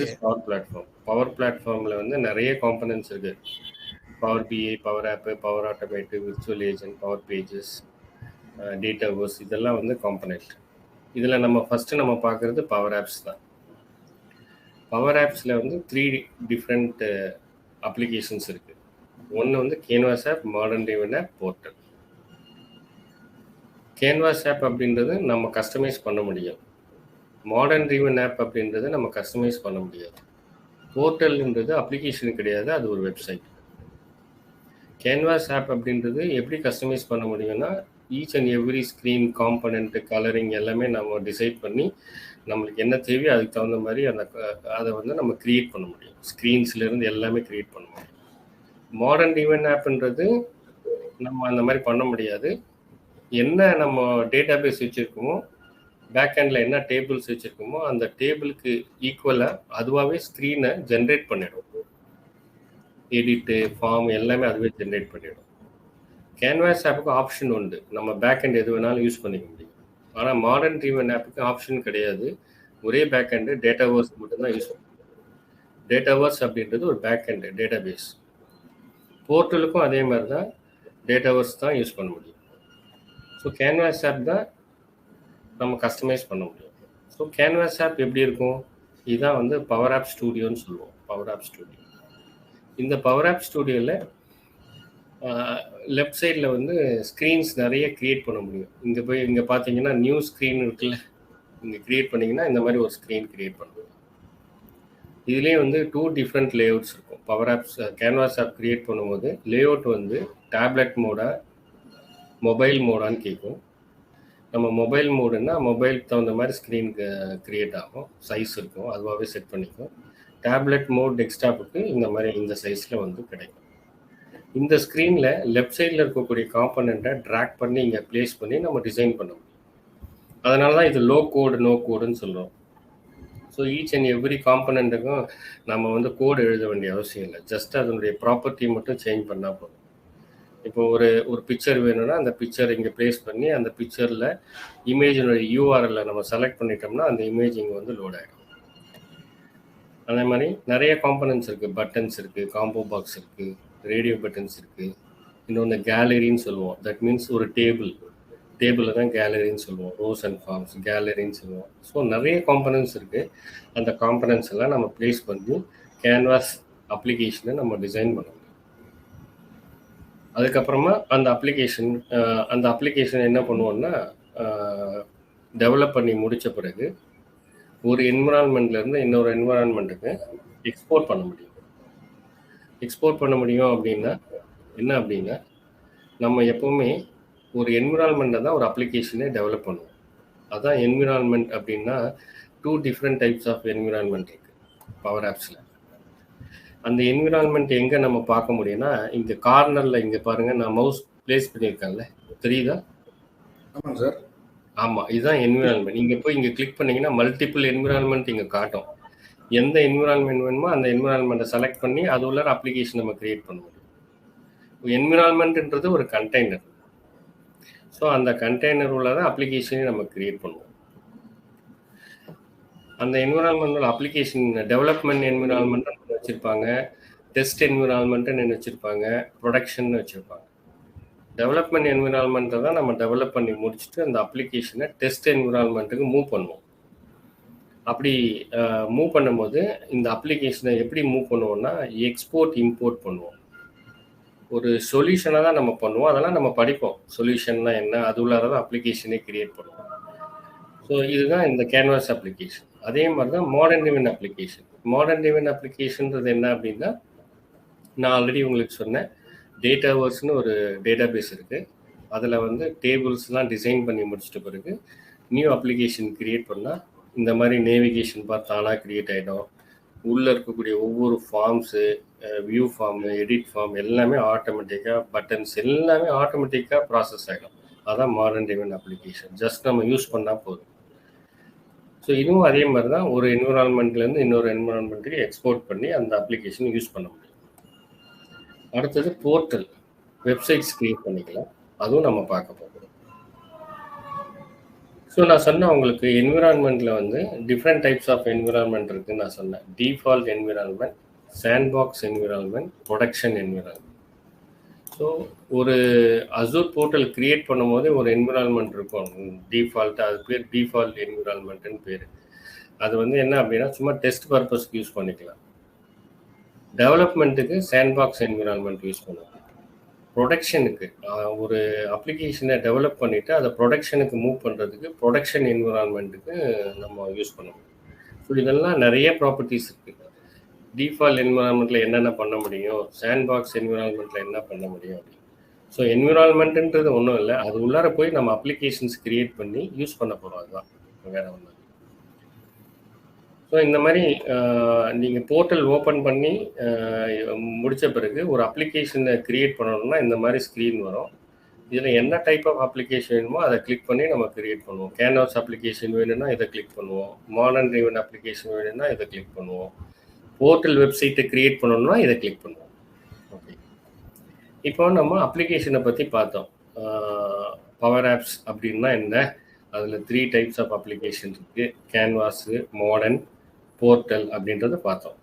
Okay. Power platform. Power பிளாட்ஃபார்ம்ல வந்து நிறைய காம்பனன்ட்ஸ் இருக்கு. Power BI, Power App, Power automotive, virtual agent, Power Pages, database, இதெல்லாம் வந்து காம்பனன்ட். இதில் நம்ம ஃபர்ஸ்ட் நம்ம பார்க்கறது பவர் ஆப்ஸ் தான். பவர் ஆப்ஸில் வந்து 3 டிஃப்ரெண்ட் அப்ளிகேஷன்ஸ் இருக்கு. ஒன்று வந்து canvas app, modern driven app, portal. Canvas app அப்படின்றது நம்ம கஸ்டமைஸ் பண்ண முடியும். மாடர்ன் டிரைவன் ஆப் அப்படின்றது நம்ம கஸ்டமைஸ் பண்ண முடியாது. போர்ட்டல்ன்றது அப்ளிகேஷன் கிடையாது, அது ஒரு வெப்சைட். கேன்வாஸ் ஆப் அப்படின்றது எப்படி கஸ்டமைஸ் பண்ண முடியும்னா, each and every screen component, colouring எல்லாமே நம்ம டிசைட் பண்ணி நம்மளுக்கு என்ன தேவையோ அதுக்கு தகுந்த மாதிரி அதை வந்து நம்ம கிரியேட் பண்ண முடியும். ஸ்க்ரீன்ஸ்லேருந்து எல்லாமே கிரியேட் பண்ண முடியும். மாடர்ன் டிவைன் ஆப்ன்றது நம்ம அந்த மாதிரி பண்ண முடியாது. என்ன நம்ம டேட்டாபேஸ் வச்சுருக்கோமோ, பேக்ஹேண்டில் என்ன டேபிள்ஸ் வச்சுருக்கோமோ அந்த டேபிளுக்கு ஈக்குவலாக அதுவாகவே ஸ்க்ரீனை ஜென்ரேட் பண்ணிடும். எடிட்டு, ஃபார்ம் எல்லாமே அதுவே ஜென்ரேட் பண்ணிடும். கேன்வாஸ் ஆப்புக்கு ஆப்ஷன் உண்டு, நம்ம பேக்ஹேண்ட் எது வேணாலும் யூஸ் பண்ணிக்க முடியும். ஆனால் மாடர்ன் டிரைவன் ஆப்புக்கு ஆப்ஷன் கிடையாது. ஒரே பேக்ஹேண்டு டேட்டாவர்ஸ் மட்டும்தான் யூஸ் பண்ணும். டேட்டாவர்ஸ் அப்படின்றது ஒரு பேக்ஹேண்டு டேட்டாபேஸ். போர்ட்டலுக்கும் அதே மாதிரி தான் டேட்டாவர்ஸ் தான் யூஸ் பண்ண முடியும். ஸோ கேன்வாஸ் ஆப் தான் நம்ம கஸ்டமைஸ் பண்ண முடியும். ஸோ கேன்வாஸ் ஆப் எப்படி இருக்கும்? இதுதான் வந்து பவர் ஆப் ஸ்டூடியோன்னு சொல்லுவோம். Power of studio. இந்த பவர் ஆப் ஸ்டூடியோவில் லெஃப்ட் சைடில் வந்து ஸ்க்ரீன்ஸ் நிறைய க்ரியேட் பண்ண முடியும். இங்கே பார்த்தீங்கன்னா நியூ ஸ்க்ரீன் இருக்குல்ல, இங்கே க்ரியேட் பண்ணிங்கன்னா இந்த மாதிரி ஒரு ஸ்க்ரீன் க்ரியேட் பண்ண முடியும். இதுலேயே வந்து 2 டிஃப்ரெண்ட் லேஅவுட்ஸ் இருக்கும். Power Apps canvas app create பண்ணும்போது லேஅவுட் வந்து டேப்லெட் மோடா, மொபைல் மோடான்னு கேட்கும். நம்ம மொபைல் மோடுன்னா மொபைலுக்கு தகுந்த மாதிரி ஸ்க்ரீன் க்ரியேட் ஆகும், சைஸ் இருக்கும், அதுவாகவே செட் பண்ணிக்கும். டேப்லெட் மோட், டெஸ்க்டாப்புக்கு இந்த மாதிரி இந்த சைஸில் வந்து கிடைக்கும். இந்த ஸ்க்ரீனில் லெஃப்ட் சைடில் இருக்கக்கூடிய காம்பனண்ட்டை ட்ராக் பண்ணி இங்கே ப்ளேஸ் பண்ணி நம்ம டிசைன் பண்ண முடியும். அதனால தான் இது லோ கோடு, நோ கோடுன்னு சொல்கிறோம். ஸோ ஈச் அண்ட் எவ்ரி காம்பனண்ட்டுக்கும் நம்ம வந்து கோடு எழுத வேண்டிய அவசியம் இல்லை. ஜஸ்ட் அதனுடைய ப்ராப்பர்ட்டி மட்டும் சேஞ்ச் பண்ணால் போதும். இப்போ ஒரு பிக்சர் வேணும்னா அந்த பிக்சர் இங்கே ப்ளேஸ் பண்ணி அந்த பிக்சரில் இமேஜினுடைய யூஆர்எல்லை நம்ம செலக்ட் பண்ணிட்டோம்னா அந்த இமேஜ் இங்கே வந்து லோட் ஆகிடும். அதே மாதிரி நிறைய காம்பனன்ட்ஸ் இருக்குது. பட்டன்ஸ் இருக்குது, காம்போ பாக்ஸ் இருக்குது, ரேடியோ பட்டன்ஸ் இருக்குது. இன்னொன்று கேலரின்னு சொல்லுவோம். தட் மீன்ஸ் ஒரு டேபிளில் தான் கேலரின்னு சொல்லுவோம். ரோஸ் அண்ட் ஃபார்ம்ஸ் கேலரின்னு சொல்லுவோம். ஸோ நிறைய காம்பனன்ட்ஸ் இருக்குது. அந்த காம்பனன்ட்ஸ் எல்லாம் நம்ம ப்ளேஸ் பண்ணி கேன்வாஸ் அப்ளிகேஷனை நம்ம டிசைன் பண்ண முடியும். அதுக்கப்புறமா அந்த அப்ளிகேஷன் என்ன பண்ணுவோம்னா, டெவலப் பண்ணி முடித்த பிறகு ஒரு என்விரான்மெண்ட்லேருந்து இன்னொரு என்விரான்மெண்ட்டுக்கு எக்ஸ்போர்ட் பண்ண முடியும். எக்ஸ்போர்ட் பண்ண முடியும் அப்படின்னா என்ன அப்படின்னா, நம்ம எப்போவுமே ஒரு என்விரான்மெண்ட்டை தான் ஒரு அப்ளிகேஷனே டெவலப் பண்ணுவோம். அதுதான் என்விரான்மெண்ட் அப்படின்னா 2 டிஃப்ரெண்ட் டைப்ஸ் ஆஃப் என்விரான்மெண்ட் இருக்குது பவர் ஆப்ஸில். அந்த என்விரான்மெண்ட் எங்கே நம்ம பார்க்க முடியும்னா, இங்கே கார்னரில் இங்கே பாருங்கள், நான் மவுஸ் ப்ளேஸ் பண்ணியிருக்கேன்ல, தெரியுதா? ஆமாங்க சார். ஆமாம், இதுதான் என்விரான்மெண்ட். இங்கே போய் இங்கே கிளிக் பண்ணிங்கன்னா மல்டிபிள் என்விரான்மெண்ட் இங்கே காட்டும். எந்த என்விரான்மெண்ட் வேணுமோ அந்த என்விரான்மெண்ட்டை செலக்ட் பண்ணி அது உள்ள அப்ளிகேஷன் நம்ம கிரியேட் பண்ண முடியும். என்விரான்மெண்ட்ன்றது ஒரு கண்டெய்னர். ஸோ அந்த கண்டெய்னர் உள்ள தான் அப்ளிகேஷனையும் நம்ம கிரியேட் பண்ணுவோம். அந்த என்விரான்மெண்ட் அப்ளிகேஷன் டெவலப்மெண்ட் என்விரான்மெண்ட்னு வச்சுருப்பாங்க, டெஸ்ட் என்விரான்மெண்ட்டுன்னு வச்சுருப்பாங்க, ப்ரொடக்ஷன் வச்சுருப்பாங்க. டெவலப்மெண்ட் என்விரான்மெண்ட்டை தான் நம்ம டெவலப் பண்ணி முடிச்சுட்டு அந்த அப்ளிகேஷனை டெஸ்ட் என்விரான்மெண்ட்டுக்கு மூவ் பண்ணுவோம். அப்படி மூவ் பண்ணும்போது இந்த அப்ளிகேஷனை எப்படி மூவ் பண்ணுவோம்னா, எக்ஸ்போர்ட் இம்போர்ட் பண்ணுவோம். ஒரு சொல்யூஷனாக தான் நம்ம பண்ணுவோம். அதெல்லாம் நம்ம படிப்போம். சொல்யூஷன்னா என்ன, அது உள்ளார தான் அப்ளிகேஷனே கிரியேட் பண்ணுவோம். ஸோ இதுதான் இந்த கேன்வாஸ் அப்ளிகேஷன். அதே மாதிரி தான் modern driven application. Modern driven அப்ளிகேஷன்றது என்ன அப்படின்னா, நான் ஆல்ரெடி உங்களுக்கு சொன்னேன், டேட்டாவர்ஸ்னு ஒரு டேட்டாபேஸ் இருக்குது. அதில் வந்து டேபிள்ஸ்லாம் டிசைன் பண்ணி முடிச்சிட்ட பிறகு நியூ அப்ளிகேஷன் கிரியேட் பண்ணால் இந்த மாதிரி நேவிகேஷன் பார்த்து தானாக க்ரியேட் ஆகிடும். உள்ளே இருக்கக்கூடிய ஒவ்வொரு forms, view form, edit form எல்லாமே ஆட்டோமேட்டிக்காக, பட்டன்ஸ் எல்லாமே ஆட்டோமேட்டிக்காக ப்ராசஸ் ஆகிடும். அதான் மாடர்ன் டிரைவன் அப்ளிகேஷன். ஜஸ்ட் நம்ம யூஸ் பண்ணால் போதும். ஸோ இதுவும் அதே மாதிரி தான், ஒரு என்விரான்மெண்ட்லேருந்து இன்னொரு என்விரான்மெண்ட்டுக்கு எக்ஸ்போர்ட் பண்ணி அந்த அப்ளிகேஷன் யூஸ் பண்ண முடியும். அடுத்தது போர்ட்டல், வெப்சைட்ஸ் க்ரியேட் பண்ணிக்கலாம். அதுவும் நம்ம பார்க்க போகிறோம். ஸோ நான் சொன்னேன் உங்களுக்கு என்விரான்மெண்ட்டில் வந்து டிஃப்ரெண்ட் டைப்ஸ் ஆஃப் என்விரான்மெண்ட் இருக்குன்னு நான் சொன்னேன். Default environment, sandbox environment, production environment. So ஒரு அசூர் போர்ட்டல் கிரியேட் பண்ணும்போது ஒரு என்விரான்மெண்ட் இருக்கும். டிஃபால்ட்டாக அது பேர் டிஃபால்ட் என்விரான்மெண்ட்டுன்னு பேர். அது வந்து என்ன அப்படின்னா சும்மா டெஸ்ட் பர்பஸ்க்கு யூஸ் பண்ணிக்கலாம். டெவலப்மெண்ட்டுக்கு சாண்ட்பாக்ஸ் என்விரான்மெண்ட் யூஸ் பண்ணுவோம். ப்ரொடக்ஷனுக்கு ஒரு அப்ளிகேஷனை டெவலப் பண்ணிவிட்டு அதை ப்ரொடக்ஷனுக்கு மூவ் பண்ணுறதுக்கு ப்ரொடக்ஷன் என்விரான்மெண்ட்டுக்கு நம்ம யூஸ் பண்ணுவோம். ஸோ இதெல்லாம் நிறைய ப்ராப்பர்ட்டிஸ் இருக்குது. டிஃபால்ட் என்விரான்மெண்ட்டில் என்னென்ன பண்ண முடியும், சாண்ட்பாக்ஸ் என்விரான்மெண்ட்டில் என்ன பண்ண முடியும் அப்படின்னு. ஸோ என்விரான்மெண்ட்டுன்றது ஒன்றும் இல்லை, அது உள்ளார போய் நம்ம அப்ளிகேஷன்ஸ் கிரியேட் பண்ணி யூஸ் பண்ண போகிறோம். அதுதான் வேற ஒன்று. ஸோ இந்த மாதிரி நீங்கள் போர்ட்டல் ஓப்பன் பண்ணி முடித்த பிறகு ஒரு அப்ளிகேஷனை க்ரியேட் பண்ணணும்னா இந்த மாதிரி ஸ்க்ரீன் வரும். இதில் என்ன டைப் ஆஃப் அப்ளிகேஷன் வேணுமோ அதை கிளிக் பண்ணி நம்ம க்ரியேட் பண்ணுவோம். கேன்வாஸ் அப்ளிகேஷன் வேணும்னா இதை கிளிக் பண்ணுவோம். மாடர்ன் ட்ரிவன் அப்ளிகேஷன் வேணும்னா இதை கிளிக் பண்ணுவோம். போர்ட்டல் வெப்சைட்டை க்ரியேட் பண்ணணும்னா இதை கிளிக் பண்ணுவோம். ஓகே, இப்போ நம்ம அப்ளிகேஷனை பற்றி பார்த்தோம். பவர் ஆப்ஸ் அப்படின்னா என்ன, அதில் 3 டைப்ஸ் ஆஃப் அப்ளிகேஷன் இருக்குது. கேன்வாஸு, மாடர்ன், போர்ட்டல் அப்படின்றத பார்த்தோம்.